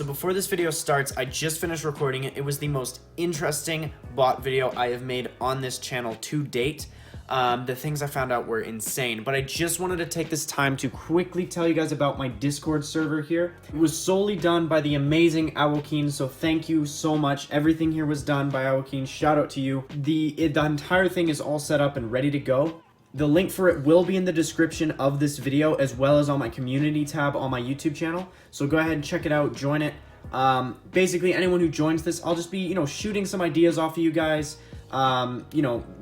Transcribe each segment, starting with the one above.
So before this video starts, I just finished recording it. It was the most interesting bot video I have made on this channel to date. The things I found out were insane, but I just wanted to take this time to quickly tell you guys about my Discord server here. It was solely done by the amazing Owlkeen, so thank you so much. Everything here was done by Owlkeen. Shout out to you. The entire thing is all set up and ready to go. The link for it will be in the description of this video, as well as on my community tab on my YouTube channel. So go ahead and check it out, join it. Basically, anyone who joins this, I'll just be, shooting some ideas off of you guys.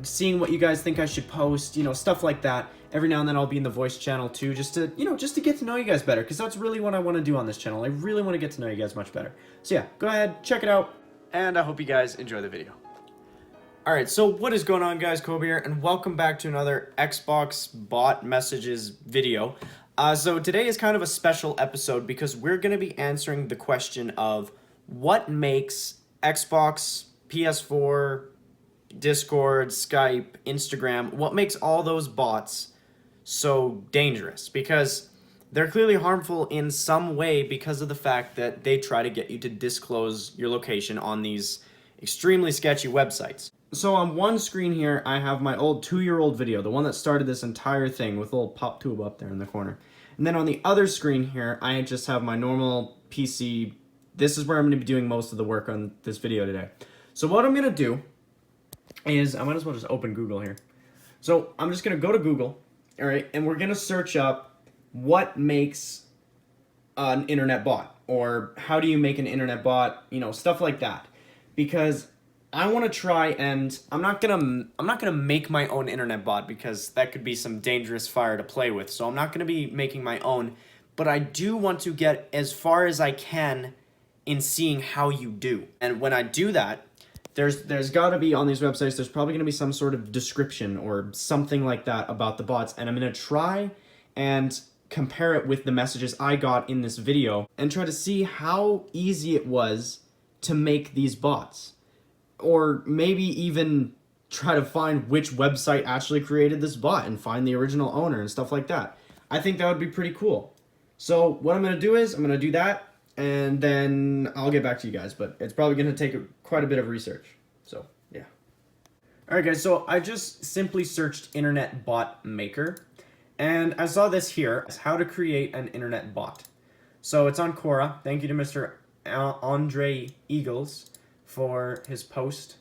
Seeing what you guys think I should post, stuff like that. Every now and then I'll be in the voice channel too, just to get to know you guys better, because that's really what I want to do on this channel. I really want to get to know you guys much better. So yeah, go ahead, check it out, and I hope you guys enjoy the video. Alright, so what is going on, guys? Kobe here, and welcome back to another Xbox bot messages video. So today is kind of a special episode because we're going to be answering the question of what makes Xbox, PS4, Discord, Skype, Instagram, what makes all those bots so dangerous? Because they're clearly harmful in some way because of the fact that they try to get you to disclose your location on these extremely sketchy websites. So on one screen here, I have my old 2-year-old video, the one that started this entire thing with a little pop tube up there in the corner. And then on the other screen here, I just have my normal PC. This is where I'm going to be doing most of the work on this video today. So what I'm going to do is, I might as well just open Google here. So I'm just going to go to Google, all right, and we're going to search up what makes an internet bot, or how do you make an internet bot, stuff like that. Because I want to try, and I'm not gonna make my own internet bot because that could be some dangerous fire to play with. So I'm not gonna be making my own, but I do want to get as far as I can in seeing how you do. And when I do that, there's got to be on these websites, there's probably gonna be some sort of description or something like that about the bots, and I'm gonna try and compare it with the messages I got in this video and try to see how easy it was to make these bots. Or maybe even try to find which website actually created this bot and find the original owner and stuff like that. I think that would be pretty cool. So what I'm going to do is I'm going to do that, and then I'll get back to you guys. But it's probably going to take quite a bit of research. So yeah. Alright guys, so I just simply searched Internet Bot Maker, and I saw this here, how to create an internet bot. So it's on Quora. Thank you to Mr. Andre Eagles for his post,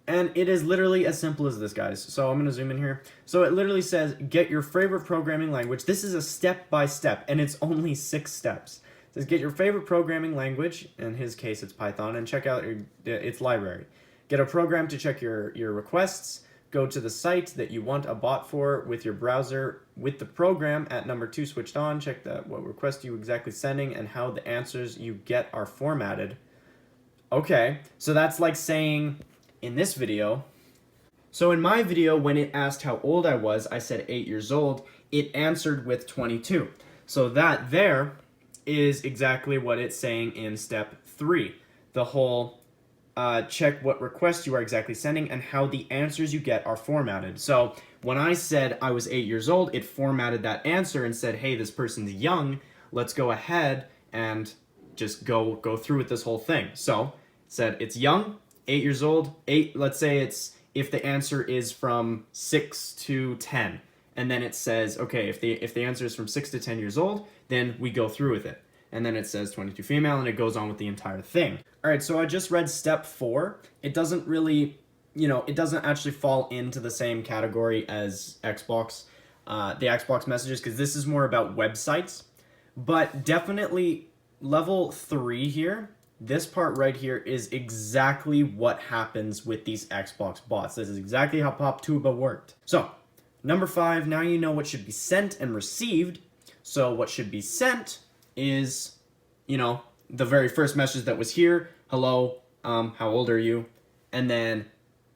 and it is literally as simple as this, guys. So I'm going to zoom in here. So it literally says, get your favorite programming language. This is a step-by-step, and it's only 6 steps. It says, get your favorite programming language, in his case it's Python, and check out its library. Get a program to check your requests. Go to the site that you want a bot for with your browser with the program at number 2 switched on. Check what request you exactly sending and how the answers you get are formatted. Okay, so that's like saying in this video, so in my video, when it asked how old I was, I said 8 years old. It answered with 22. So that there is exactly what it's saying in step 3. The whole check what request you are exactly sending and how the answers you get are formatted. So when I said I was 8 years old, it formatted that answer and said, hey, this person's young. Let's go ahead and just go through with this whole thing. So it said it's young, 8 years old, 8, let's say it's, if the answer is from 6 to 10, and then it says, okay, if the answer is from 6 to 10 years old, then we go through with it. And then it says 22 female, and it goes on with the entire thing. All right, so I just read step 4. It doesn't really, it doesn't actually fall into the same category as Xbox, the Xbox messages, because this is more about websites, but definitely level 3 here, this part right here is exactly what happens with these Xbox bots. This is exactly how PopTuba worked. So, number 5, now you know what should be sent and received. So what should be sent is, the very first message that was here, hello, how old are you? And then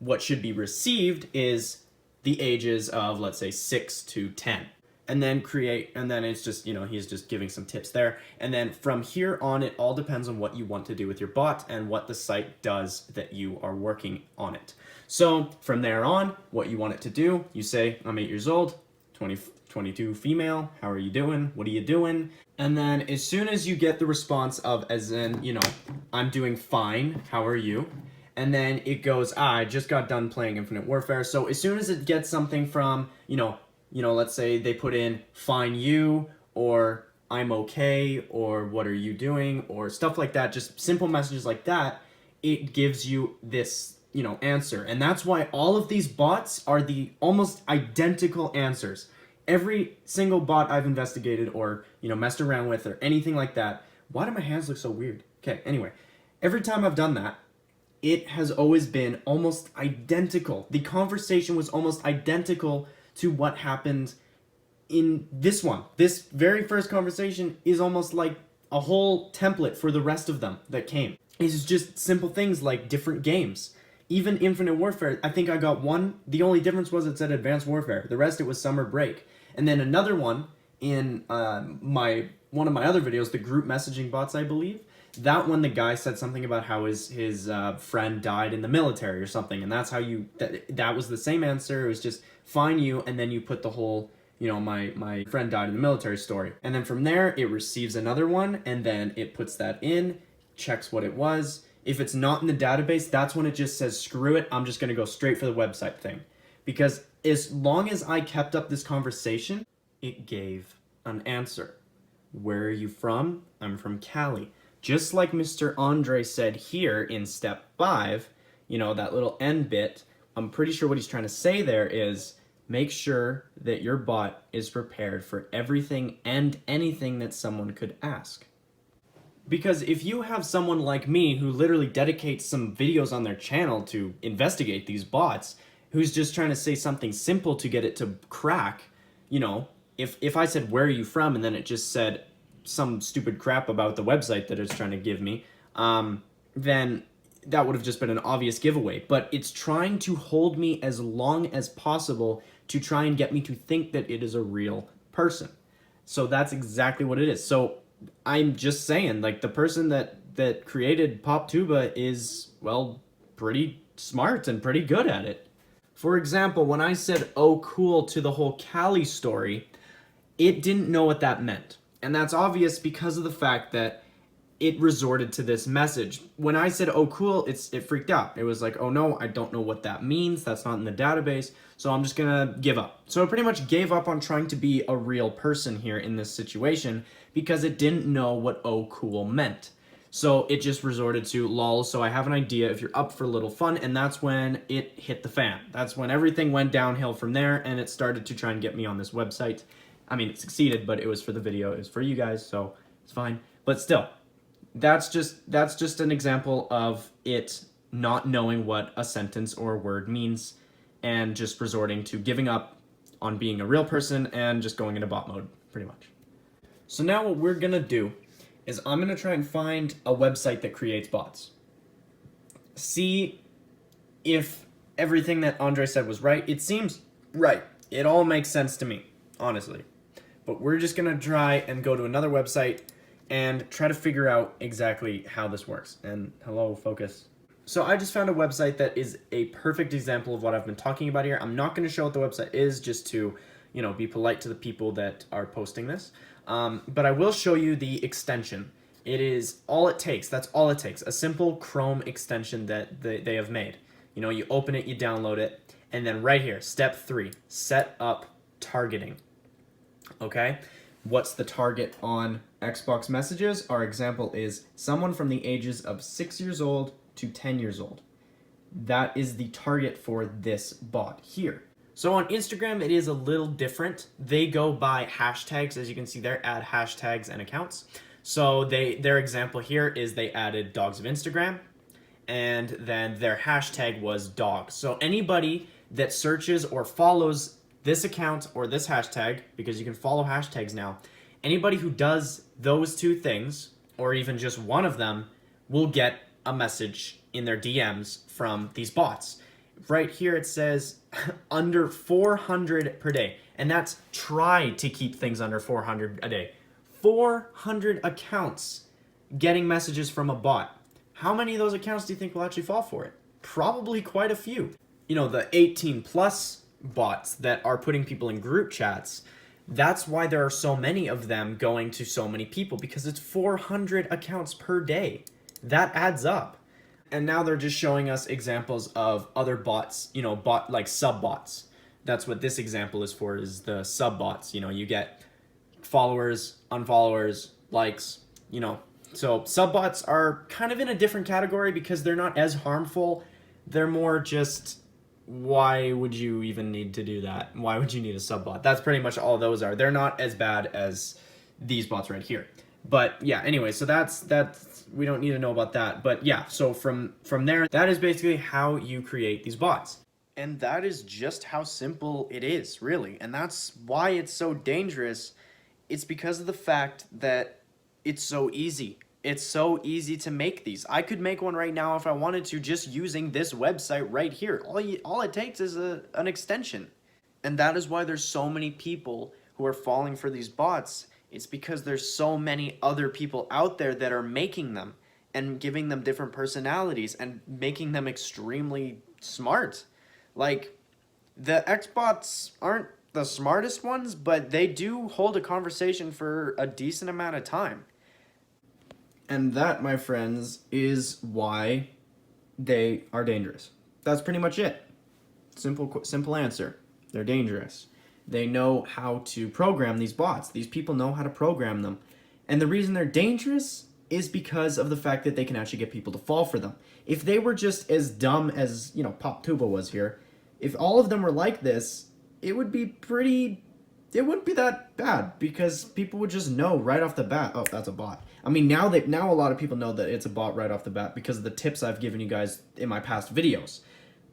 what should be received is the ages of, let's say, 6 to 10. And then it's just, he's just giving some tips there. And then from here on, it all depends on what you want to do with your bot and what the site does that you are working on it. So from there on, what you want it to do, you say, I'm 8 years old, 2022 female, how are you doing? What are you doing? And then as soon as you get the response of, as in, you know, I'm doing fine, how are you? And then it goes, I just got done playing Infinite Warfare. So as soon as it gets something from, you know, let's say they put in fine you, or I'm okay, or what are you doing, or stuff like that, just simple messages like that, it gives you this, you know, answer. And that's why all of these bots are the almost identical answers. Every single bot I've investigated or, you know, messed around with or anything like that. Why do my hands look so weird? Okay, anyway, every time I've done that, it has always been almost identical. The conversation was almost identical to what happened in this one. This very first conversation is almost like a whole template for the rest of them that came. It's just simple things like different games. Even Infinite Warfare, I think I got one. The only difference was it said Advanced Warfare. The rest, it was Summer Break. And then another one in one of my other videos, the group messaging bots, I believe. That one, the guy said something about how his friend died in the military or something, and that's how you, that was the same answer. It was just fine you, and then you put the whole, you know, my friend died in the military story. And then from there, it receives another one, and then it puts that in, checks what it was. If it's not in the database, that's when it just says, screw it, I'm just gonna go straight for the website thing. Because as long as I kept up this conversation, it gave an answer. Where are you from? I'm from Cali. Just like Mr. Andre said here in step 5, you know, that little end bit, I'm pretty sure what he's trying to say there is make sure that your bot is prepared for everything and anything that someone could ask. Because if you have someone like me who literally dedicates some videos on their channel to investigate these bots, who's just trying to say something simple to get it to crack, you know, if I said, where are you from? And then it just said some stupid crap about the website that it's trying to give me, then that would have just been an obvious giveaway. But it's trying to hold me as long as possible to try and get me to think that it is a real person. So that's exactly what it is. So I'm just saying, like, the person that created PopTuba is, well, pretty smart and pretty good at it. For example, when I said, oh, cool, to the whole Cali story, it didn't know what that meant. And that's obvious because of the fact that it resorted to this message. When I said, oh, cool, it freaked out. It was like, oh, no, I don't know what that means. That's not in the database, so I'm just going to give up. So it pretty much gave up on trying to be a real person here in this situation because it didn't know what oh, cool meant. So it just resorted to lol, so I have an idea if you're up for a little fun, and that's when it hit the fan. That's when everything went downhill from there, and it started to try and get me on this website. I mean, it succeeded, but it was for the video, it was for you guys, so it's fine. But still, that's just an example of it not knowing what a sentence or a word means and just resorting to giving up on being a real person and just going into bot mode, pretty much. So now what we're gonna do is I'm gonna try and find a website that creates bots. See if everything that Andre said was right. It seems right. It all makes sense to me, honestly. But we're just gonna try and go to another website and try to figure out exactly how this works. And hello, focus. So I just found a website that is a perfect example of what I've been talking about here. I'm not gonna show what the website is just to, you know, be polite to the people that are posting this. But I will show you the extension. It is all it takes. That's all it takes. A simple Chrome extension that they have made. You know, you open it, you download it, and then right here, step 3, set up targeting. Okay, what's the target on Xbox messages? Our example is someone from the ages of 6 years old to 10 years old. That is the target for this bot here. So on Instagram, it is a little different. They go by hashtags, as you can see there, add hashtags and accounts. So their example here is they added dogs of Instagram, and then their hashtag was dogs. So anybody that searches or follows this account or this hashtag, because you can follow hashtags now, anybody who does those two things, or even just one of them, will get a message in their DMs from these bots. Right here it says under 400 per day, and that's try to keep things under 400 a day. 400 accounts getting messages from a bot. How many of those accounts do you think will actually fall for it? Probably quite a few. You know, the 18 plus bots that are putting people in group chats. That's why there are so many of them going to so many people, because it's 400 accounts per day. That adds up. And now they're just showing us examples of other bots, you know, like sub bots. That's what this example is for, is the sub bots. You know, you get followers, unfollowers, likes, you know. So sub bots are kind of in a different category because they're not as harmful. They're more just, why would you even need to do that? Why would you need a sub bot? That's pretty much all those are. They're not as bad as these bots right here. But yeah, anyway, so that's we don't need to know about that. But yeah, so from there, that is basically how you create these bots. And that is just how simple it is, really. And that's why it's so dangerous. It's because of the fact that it's so easy. It's so easy to make these. I could make one right now if I wanted to, just using this website right here. All it takes is an extension. And that is why there's so many people who are falling for these bots. It's because there's so many other people out there that are making them and giving them different personalities and making them extremely smart. Like, the Xbots aren't the smartest ones, but they do hold a conversation for a decent amount of time. And that, my friends, is why they are dangerous. That's pretty much it. Simple answer. They're dangerous. They know how to program these bots. These people know how to program them. And the reason they're dangerous is because of the fact that they can actually get people to fall for them. If they were just as dumb as, you know, Pop Tuba was here, if all of them were like this, it wouldn't be that bad, because people would just know right off the bat, oh, that's a bot. I mean, now a lot of people know that it's a bot right off the bat because of the tips I've given you guys in my past videos.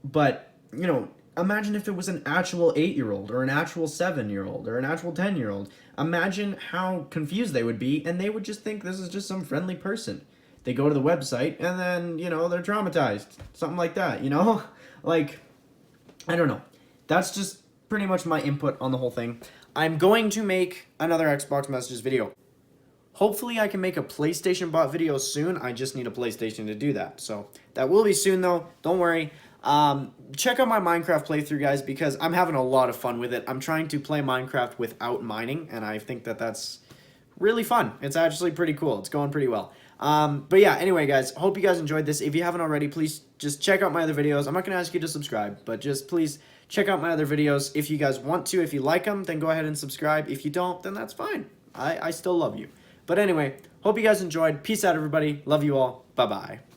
But, you know, imagine if it was an actual 8-year-old or an actual 7-year-old or an actual 10-year-old. Imagine how confused they would be, and they would just think this is just some friendly person. They go to the website, and then, you know, they're traumatized. Something like that, you know? Like, I don't know. That's just pretty much my input on the whole thing. I'm going to make another Xbox Messages video. Hopefully I can make a PlayStation bot video soon. I just need a PlayStation to do that. So that will be soon, though. Don't worry. Check out my Minecraft playthrough, guys, because I'm having a lot of fun with it. I'm trying to play Minecraft without mining, and I think that that's really fun. It's actually pretty cool. It's going pretty well. But yeah, anyway, guys, hope you guys enjoyed this. If you haven't already, please just check out my other videos. I'm not going to ask you to subscribe, but just please check out my other videos if you guys want to. If you like them, then go ahead and subscribe. If you don't, then that's fine. I still love you. But anyway, hope you guys enjoyed. Peace out, everybody. Love you all. Bye-bye.